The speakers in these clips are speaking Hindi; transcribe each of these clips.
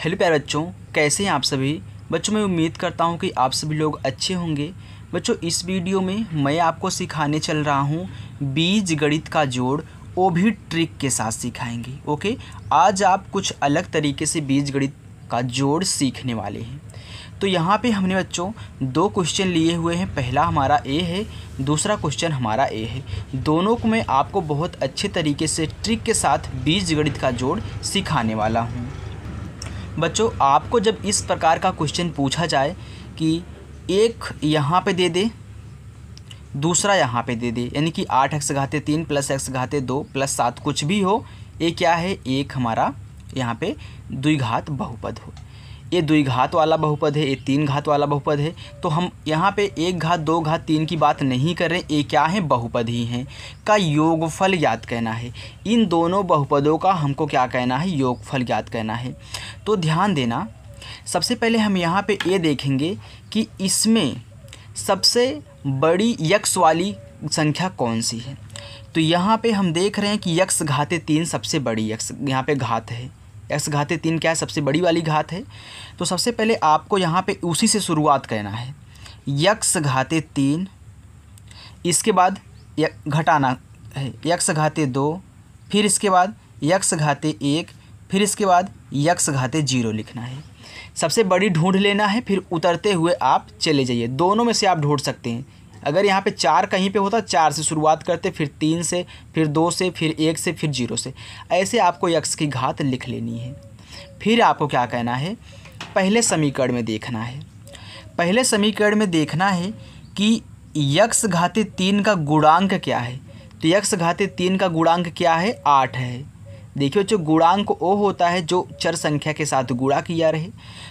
हेलो प्यारे बच्चों, कैसे हैं आप सभी बच्चों। मैं उम्मीद करता हूं कि आप सभी लोग अच्छे होंगे। बच्चों, इस वीडियो में मैं आपको सिखाने चल रहा हूं बीजगणित का जोड़, वो भी ट्रिक के साथ सिखाएंगे। ओके, आज आप कुछ अलग तरीके से बीजगणित का जोड़ सीखने वाले हैं। तो यहाँ पे हमने बच्चों दो क्वेश्चन लिए हुए हैं। पहला हमारा ए है, दूसरा क्वेश्चन हमारा ए है। दोनों को मैं आपको बहुत अच्छे तरीके से ट्रिक के साथ बीजगणित का जोड़ सिखाने वाला हूँ। बच्चों, आपको जब इस प्रकार का क्वेश्चन पूछा जाए कि एक यहाँ पे दे दे, दूसरा यहाँ पे दे दे, यानी कि 8x⁻³ + x⁻² + 7 कुछ भी हो, ये क्या है, एक हमारा यहाँ पे द्विघात बहुपद हो। ये द्विघात वाला बहुपद है, ये 3 घात वाला बहुपद है। तो हम यहाँ पे 1 घात 2 घात 3 की बात नहीं कर रहे, ये क्या है, बहुपद ही हैं का योगफल ज्ञात करना है। इन दोनों बहुपदों का हमको क्या कहना है, योगफल ज्ञात करना है। तो ध्यान देना, सबसे पहले हम यहाँ पे ये देखेंगे कि इसमें सबसे बड़ी यक्स वाली संख्या कौन सी है। तो यहाँ पे हम देख रहे हैं कि x⁻³ सबसे बड़ी यक्स यहाँ पे घात है। x⁻³ क्या है, सबसे बड़ी वाली घात है। तो सबसे पहले आपको यहाँ पे उसी से शुरुआत करना है, x⁻³ इसके बाद घटाना है x⁻², फिर इसके बाद x⁻1, फिर इसके बाद x⁻0 लिखना है। सबसे बड़ी ढूंढ लेना है, फिर उतरते हुए आप चले जाइए। दोनों में से आप ढूंढ सकते हैं। अगर यहाँ पे 4 कहीं पे होता, 4 से शुरुआत करते, फिर 3 से, फिर 2 से, फिर 1 से, फिर 0 से। ऐसे आपको x की घात लिख लेनी है। फिर आपको क्या कहना है, पहले समीकरण में देखना है। पहले समीकरण में देखना है कि x⁻³ का गुणांक क्या है। तो x⁻³ का गुणांक क्या है, 8 है। देखिए बच्चों, गुणांक वो होता है जो चर संख्या के साथ गुणा किया रहे।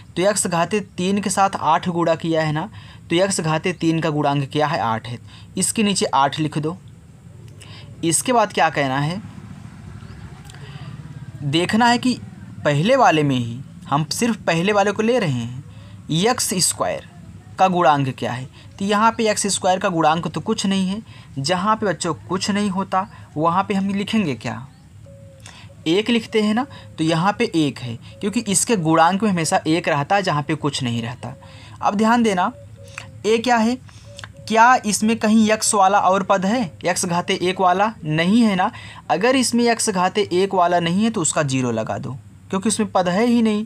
तो x⁻³ के साथ 8 गुणा किया है ना, तो x⁻³ का गुणांक क्या है, 8 है। इसके नीचे 8 लिख दो। इसके बाद क्या कहना है, देखना है कि पहले वाले में ही हम सिर्फ पहले वाले को ले रहे हैं, x² का गुणांक क्या है। तो यहाँ पे x² का गुणांक तो कुछ नहीं है। जहाँ पे बच्चों कुछ नहीं होता वहाँ पे हम लिखेंगे क्या, 1 लिखते हैं ना। तो यहाँ पे 1 है, क्योंकि इसके गुणांक में हमेशा 1 रहता है जहाँ पे कुछ नहीं रहता। अब ध्यान देना, ए क्या है, क्या इसमें कहीं x वाला और पद है, x⁻1 वाला नहीं है ना। अगर इसमें x⁻1 वाला नहीं है तो उसका 0 लगा दो, क्योंकि उसमें पद है ही नहीं।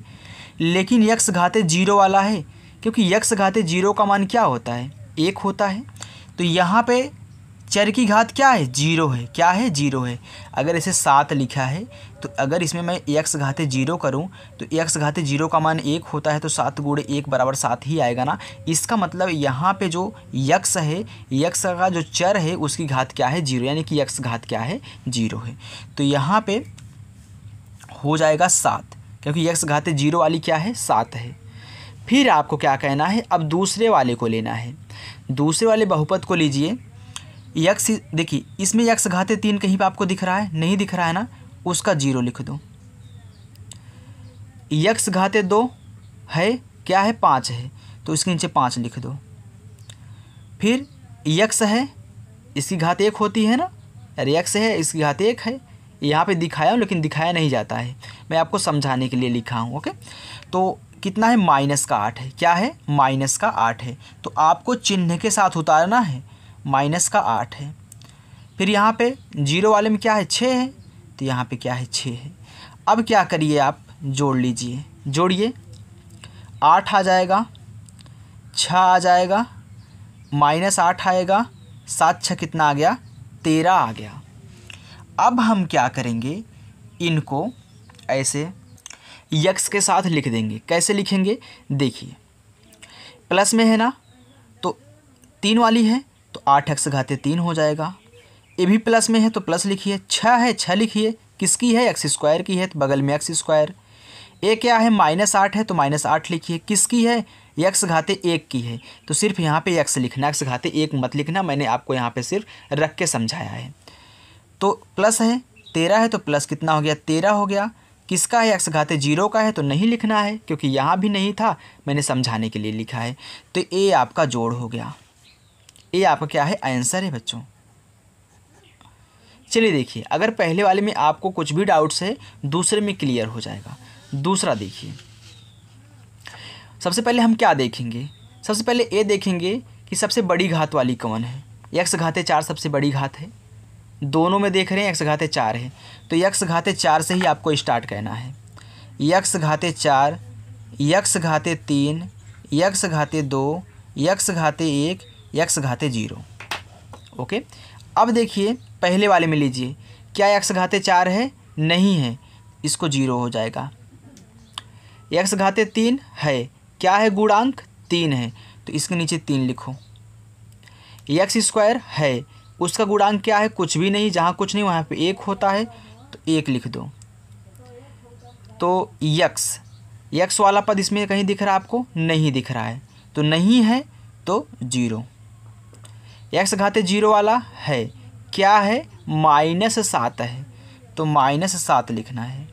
लेकिन x⁻0 वाला है, क्योंकि x⁻0 का मान क्या होता है, 1 होता है। तो यहाँ पे चर की घात क्या है, 0 है। क्या है, 0 है। अगर इसे 7 लिखा है, तो अगर इसमें मैं x⁻0 करूं तो x⁻0 का मान 1 होता है, तो 7 × 1 = 7 ही आएगा ना। इसका मतलब यहाँ पे जो x है, x का जो चर है उसकी घात क्या है, 0, यानी कि x घात क्या है, 0 है। तो यहाँ पे हो जाएगा 7, क्योंकि x⁻0 वाली क्या है, 7 है। फिर आपको क्या कहना है, अब दूसरे वाले को लेना है। दूसरे वाले बहुपद को लीजिए। x, देखिए इसमें x⁻³ कहीं पे आपको दिख रहा है, नहीं दिख रहा है ना, उसका 0 लिख दो। x⁻2 है, क्या है, 5 है, तो इसके नीचे 5 लिख दो। फिर x है, इसकी घात 1 होती है ना, अरे x है, इसकी घात 1 है। यहाँ पे दिखाया हूँ लेकिन दिखाया नहीं जाता है, मैं आपको समझाने के लिए लिखा हूँ। ओके, तो कितना है, -8 है। क्या है, -8 है। तो आपको चिन्ह के साथ उतारना है, -8 है। फिर यहाँ पे 0 वाले में क्या है, 6 है, तो यहाँ पे क्या है, 6 है। अब क्या करिए, आप जोड़ लीजिए, जोड़िए। 8 आ जाएगा, 6 आ जाएगा, -8 आएगा, 7 6 कितना आ गया, 13 आ गया। अब हम क्या करेंगे, इनको ऐसे x के साथ लिख देंगे। कैसे लिखेंगे, देखिए प्लस में है ना, तो 3 वाली है, तो 8x⁻³ हो जाएगा। ये भी प्लस में है तो प्लस लिखिए। 6 है, 6 लिखिए, किसकी है, x² की है, तो बगल में x²। ए क्या है, -8 है, तो -8 लिखिए, किसकी है, x⁻1 की है, तो सिर्फ यहाँ पे x लिखना, x⁻1 मत लिखना, मैंने आपको यहाँ पे सिर्फ रख के समझाया है। तो प्लस है, 13 है, तो प्लस कितना हो गया, 13 हो गया। किसका है, x⁻0 का है, तो नहीं लिखना है, क्योंकि यहाँ भी नहीं था, मैंने समझाने के लिए लिखा है। तो ये आपका जोड़ हो गया, ये आपका क्या है, आंसर है बच्चों। चलिए देखिए, अगर पहले वाले में आपको कुछ भी डाउट्स है, दूसरे में क्लियर हो जाएगा। दूसरा देखिए, सबसे पहले हम क्या देखेंगे, सबसे पहले ये देखेंगे कि सबसे बड़ी घात वाली कौन है। x घाते 4 सबसे बड़ी घात है, दोनों में देख रहे हैं x घाते 4 है, तो x घाते 4 से ही आपको स्टार्ट करना है। x घाते 4, x घाते 3, x घाते 2, x घाते 1, x घाते 0। Okay, अब देखिए पहले वाले में लीजिए, क्या x घाते 4 है? नहीं है, इसको 0 हो जाएगा। x घाते 3 है, क्या है? गुणांक 3 है, तो इसके नीचे 3 लिखो। x स्क्वायर है, उसका गुणांक क्या है? कुछ भी नहीं, जहाँ कुछ नहीं वहाँ पे 1 होता है, तो 1 लिख दो। तो x वाला पद इसमें कहीं दिख रहा है आपको? नहीं दिख रहा है, तो नहीं है तो 0। x घाते 0 वाला है, क्या है? -7 है, तो -7 लिखना है।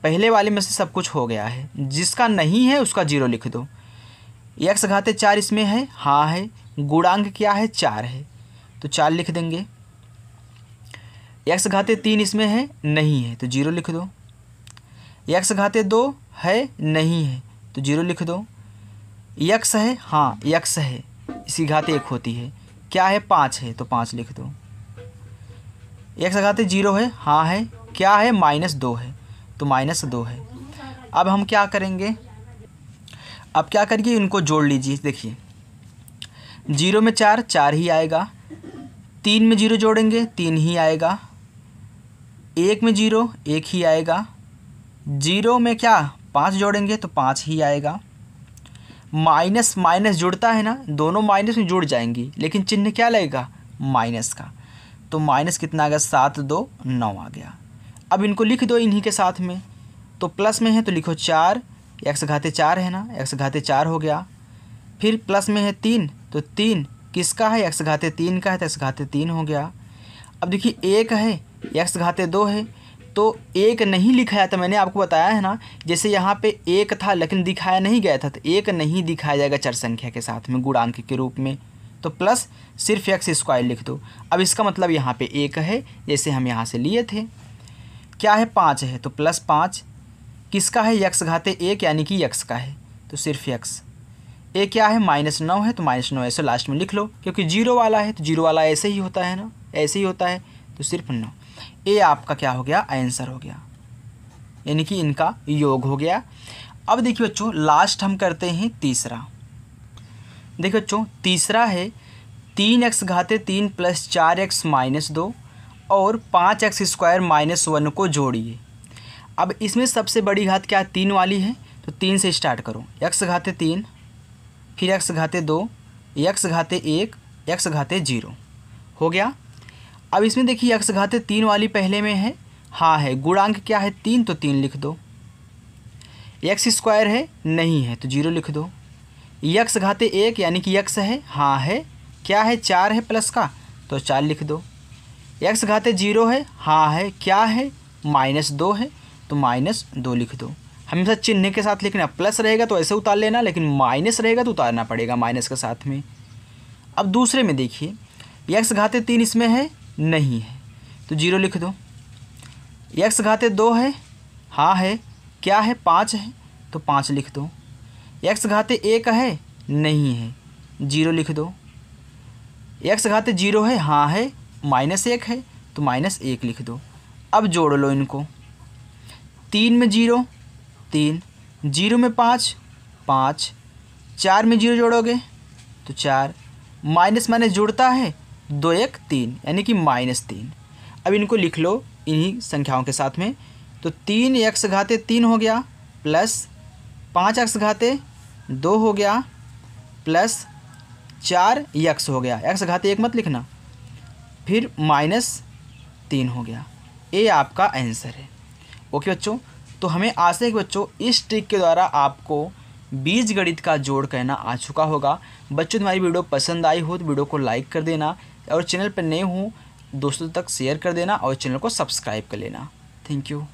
पहले वाले में से सब कुछ हो गया है, जिसका नहीं है उसका 0 लिख दो। x घाते 4 इसमें है, हाँ है, गुणांक क्या है? 4 है, तो 4 लिख देंगे। x घाते 3 इसमें है, नहीं है, तो 0 लिख दो। x घाते 2 है, नहीं है, तो 0 लिख दो। x है, हाँ x है, इसकी घात 1 होती है, क्या है? 5 है, तो 5 लिख दो। x घाते 0 है, हाँ है, क्या है? -2 है, तो -2 है। अब हम क्या करेंगे, अब क्या करिए, इनको जोड़ लीजिए। देखिए 0 में 4, 4 ही आएगा, 3 में 0 जोड़ेंगे 3 ही आएगा, 1 में 0, 1 ही आएगा, 0 में क्या 5 जोड़ेंगे तो 5 ही आएगा। माइनस माइनस जुड़ता है ना, दोनों माइनस में जुड़ जाएंगी, लेकिन चिन्ह क्या लगेगा? माइनस का, तो माइनस कितना आ गया? 7 2 9 आ गया। अब इनको लिख दो इन्हीं के साथ में, तो प्लस में है तो लिखो 4, x घाते 4 है ना, x घाते 4 हो गया। फिर प्लस में है 3, तो 3 किसका है? x घाते 3 का है, तो x घाते 3 हो गया। अब देखिए 1 है, x घाते 2 है, तो 1 नहीं लिखाया था, मैंने आपको बताया है ना, जैसे यहाँ पे 1 था लेकिन दिखाया नहीं गया था, तो 1 नहीं दिखाया जाएगा चर संख्या के साथ में गुणांक के रूप में, तो प्लस सिर्फ x स्क्वायर लिख दो। अब इसका मतलब यहाँ पे 1 है, जैसे हम यहाँ से लिए थे। क्या है? 5 है, तो +5 किसका है? x घाते 1 यानी कि x का है, तो सिर्फ x। ए क्या है? -9 है, तो -9 ऐसे लास्ट में लिख लो, क्योंकि 0 वाला है, तो 0 वाला ऐसे ही होता है ना, ऐसे ही होता है, तो सिर्फ 9। ए आपका क्या हो गया? आंसर हो गया, यानी कि इनका योग हो गया। अब देखिए बच्चों, लास्ट हम करते हैं तीसरा। देखिए बच्चों, तीसरा है 3x घाते 3 + 4x - 2 और 5x स्क्वायर -1 को जोड़िए। अब इसमें सबसे बड़ी घात क्या 3 वाली है, तो 3 से स्टार्ट करो। x घाते 3, फिर x घाते 2, x घाते 1, x घाते 0 हो गया। अब इसमें देखिए x घाते 3 वाली पहले में है, हाँ है, गुणांक क्या है? 3, तो 3 लिख दो। x स्क्वायर है, नहीं है, तो 0 लिख दो। x घाते 1 यानी कि x है, हाँ है, क्या है? 4 है प्लस का, तो 4 लिख दो। x घाते 0 है, हाँ है, क्या है? -2 है, तो -2 लिख दो। हमेशा चिन्ह के साथ लिखना, प्लस रहेगा तो ऐसे उतार लेना, लेकिन माइनस रहेगा तो उतारना पड़ेगा माइनस के साथ में। अब दूसरे में देखिए, x घाते 3 इसमें है, नहीं है, तो 0 लिख दो। x घाते 2 है, हाँ है, क्या है? 5 है, तो 5 लिख दो। x घाते 1 है, नहीं है, 0 लिख दो। x घाते 0 है, हाँ है, -1 है, तो -1 लिख दो। अब जोड़ लो इनको, 3 में 0 3, 0 में 5 5, 4 में 0 जोड़ोगे तो 4, माइनस माइनस जुड़ता है, 2 1 3 यानी कि -3। अब इनको लिख लो इन्हीं संख्याओं के साथ में, तो 3x घाते 3 हो गया प्लस 5x घाते 2 हो गया प्लस 4x हो गया, x घाते 1 मत लिखना, फिर -3 हो गया। ये आपका आंसर है। ओके बच्चों, तो हमें आशा है कि बच्चों इस ट्रिक के द्वारा आपको बीजगणित का जोड़ कहना आ चुका होगा। बच्चों तुम्हारी वीडियो पसंद आई हो तो वीडियो को लाइक कर देना, और चैनल पर नए हो दोस्तों तक शेयर कर देना, और चैनल को सब्सक्राइब कर लेना। Thank you.